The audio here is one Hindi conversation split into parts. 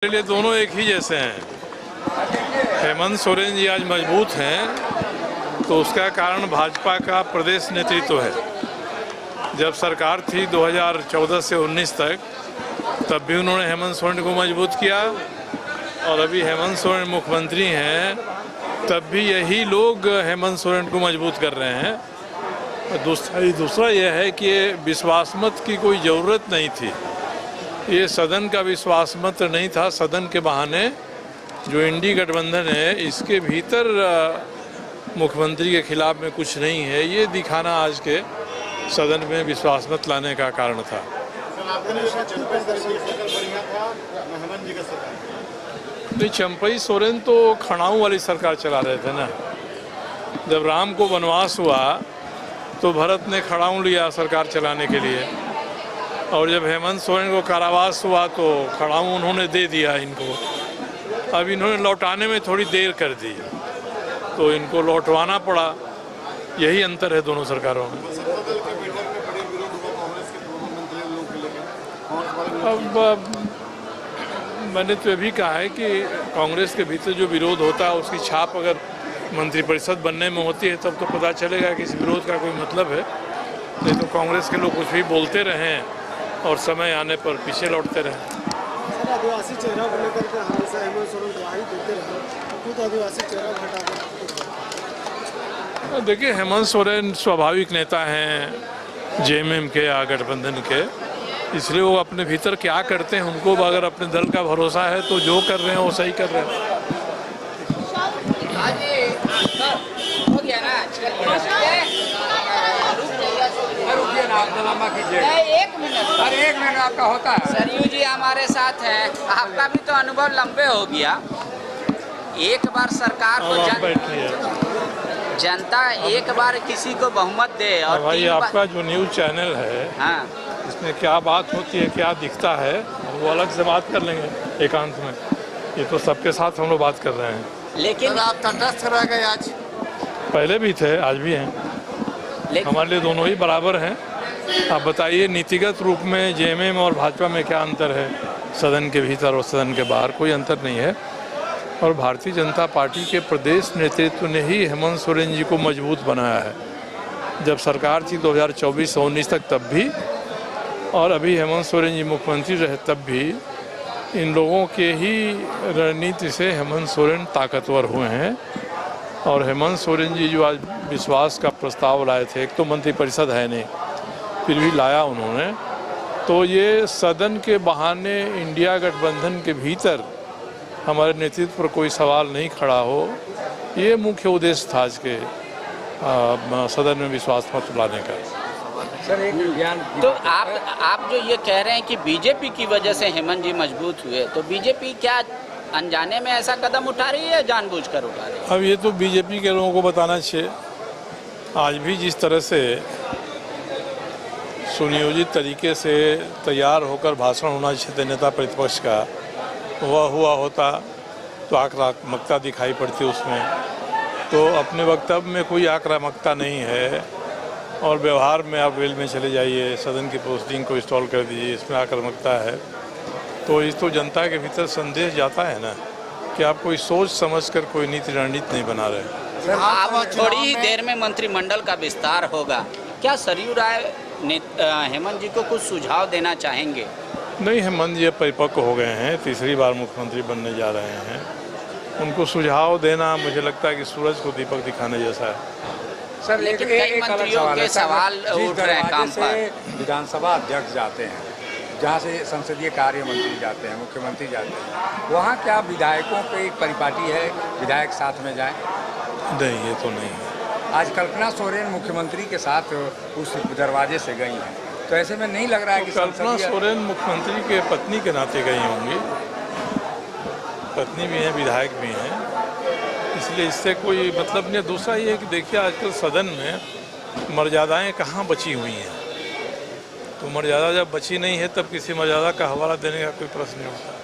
मेरे लिए दोनों एक ही जैसे हैं। हेमंत सोरेन जी आज मजबूत हैं तो उसका कारण भाजपा का प्रदेश नेतृत्व है। जब सरकार थी 2014 से 19 तक, तब भी उन्होंने हेमंत सोरेन को मजबूत किया और अभी हेमंत सोरेन मुख्यमंत्री हैं तब भी यही लोग हेमंत सोरेन को मजबूत कर रहे हैं। दूसरा यह है कि विश्वास मत की कोई ज़रूरत नहीं थी। ये सदन का विश्वास मत नहीं था। सदन के बहाने जो इंडी गठबंधन है इसके भीतर मुख्यमंत्री के खिलाफ में कुछ नहीं है, ये दिखाना आज के सदन में विश्वास मत लाने का कारण था। नहीं, चंपई सोरेन तो खड़ाऊ वाली सरकार चला रहे थे ना। जब राम को वनवास हुआ तो भरत ने खड़ाऊ लिया सरकार चलाने के लिए, और जब हेमंत सोरेन को कारावास हुआ तो खड़ाऊ उन्होंने दे दिया इनको। अब इन्होंने लौटाने में थोड़ी देर कर दी तो इनको लौटवाना पड़ा। यही अंतर है दोनों सरकारों में। अब मैंने तो ये भी कहा है कि कांग्रेस के भीतर जो विरोध होता है उसकी छाप अगर मंत्रिपरिषद बनने में होती है तब तो पता चलेगा कि इस विरोध का कोई मतलब है। नहीं तो कांग्रेस के लोग कुछ भी बोलते रहें और समय आने पर पीछे लौटते रहें। सर, आदिवासी चेहरा को लेकर के हमेशा हेमंत सोरेन गवाही देते रहे, खुद आदिवासी चेहरा हटा। देखिए, हेमंत सोरेन स्वाभाविक नेता हैं जेएमएम के या गठबंधन के, इसलिए वो अपने भीतर क्या करते हैं उनको अगर अपने दल का भरोसा है तो जो कर रहे हैं वो सही कर रहे हैं। एक मिनट आपका होता है। सरयू जी हमारे साथ हैं, आपका भी तो अनुभव लंबे हो गया। एक बार सरकार को जनता एक बार किसी को बहुमत दे और भाई आपका जो न्यूज़ चैनल है, हाँ, इसमें क्या बात होती है, क्या दिखता है, वो अलग से बात कर लेंगे एकांत में। ये तो सबके साथ हम लोग बात कर रहे हैं। लेकिन आप तटस्थ रह गए आज। पहले भी थे, आज भी हैं। हमारे लिए दोनों ही बराबर हैं। आप बताइए, नीतिगत रूप में जेएमएम और भाजपा में क्या अंतर है? सदन के भीतर और सदन के बाहर कोई अंतर नहीं है। और भारतीय जनता पार्टी के प्रदेश नेतृत्व ने ही हेमंत सोरेन जी को मजबूत बनाया है। जब सरकार थी 2024 से 19 तक तब भी, और अभी हेमंत सोरेन जी मुख्यमंत्री रहे तब भी, इन लोगों के ही रणनीति से हेमंत सोरेन ताकतवर हुए हैं। और हेमंत सोरेन जी जो आज विश्वास का प्रस्ताव लाए थे, एक तो मंत्रिपरिषद है नहीं, फिर भी लाया उन्होंने, तो ये सदन के बहाने इंडिया गठबंधन के भीतर हमारे नेतृत्व पर कोई सवाल नहीं खड़ा हो, ये मुख्य उद्देश्य था आज के सदन में विश्वास मत लाने का। सर, एक बयान तो आप जो ये कह रहे हैं कि बीजेपी की वजह से हेमंत जी मजबूत हुए, तो बीजेपी क्या अनजाने में ऐसा कदम उठा रही है या जानबूझकर उठा रही है? अब ये तो बीजेपी के लोगों को बताना चाहिए। आज भी जिस तरह से सुनियोजित तरीके से तैयार होकर भाषण होना चाहिए नेता प्रतिपक्ष का, वह हुआ होता तो आक्रामकता दिखाई पड़ती उसमें। तो अपने वक्तव्य में कोई आक्रामकता नहीं है और व्यवहार में आप वेल में चले जाइए, सदन की प्रोसीडिंग को इंस्टॉल कर दीजिए, इसमें आक्रामकता है। तो इस तो जनता के भीतर संदेश जाता है ना कि आप कोई सोच समझकर कोई नीति रणनीति नहीं बना रहे। आप थोड़ी ही देर में मंत्रिमंडल का विस्तार होगा, क्या सरयू राय हेमंत जी को कुछ सुझाव देना चाहेंगे? नहीं, हेमंत जी परिपक्व हो गए हैं, तीसरी बार मुख्यमंत्री बनने जा रहे हैं। उनको सुझाव देना मुझे लगता है कि सूरज को दीपक दिखाने जैसा है। सर, लेकिन कई मंत्रियों के सवाल उठ रहे हैं काम पर। विधानसभा अध्यक्ष जाते हैं, जहाँ से संसदीय कार्य मंत्री जाते हैं, मुख्यमंत्री जाते हैं, वहाँ क्या विधायकों पे एक परिपाटी है विधायक साथ में जाएं? नहीं, ये तो नहीं है। आज कल्पना सोरेन मुख्यमंत्री के साथ उस दरवाजे से गई हैं, तो ऐसे में नहीं लग रहा है कि कल्पना सोरेन मुख्यमंत्री के पत्नी के नाते गई होंगी। पत्नी भी हैं, विधायक भी हैं, इसलिए इससे कोई मतलब नहीं। दूसरा ये है कि देखिए, आजकल सदन में मर्यादाएं कहाँ बची हुई हैं। तो मर्यादा जब बची नहीं है तब किसी मर्यादा का हवाला देने का कोई प्रश्न नहीं उठता।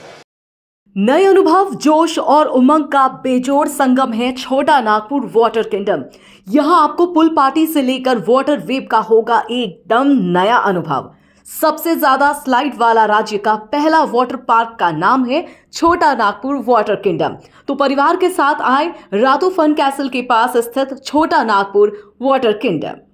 नए अनुभव, जोश और उमंग का बेजोड़ संगम है छोटा नागपुर वाटर किंगडम। यहां आपको पुल पार्टी से लेकर वाटर वेव का होगा एकदम नया अनुभव। सबसे ज्यादा स्लाइड वाला राज्य का पहला वाटर पार्क का नाम है छोटा नागपुर वाटर किंगडम। तो परिवार के साथ आए रातू फन कैसल के पास स्थित छोटा नागपुर वाटर किंगडम।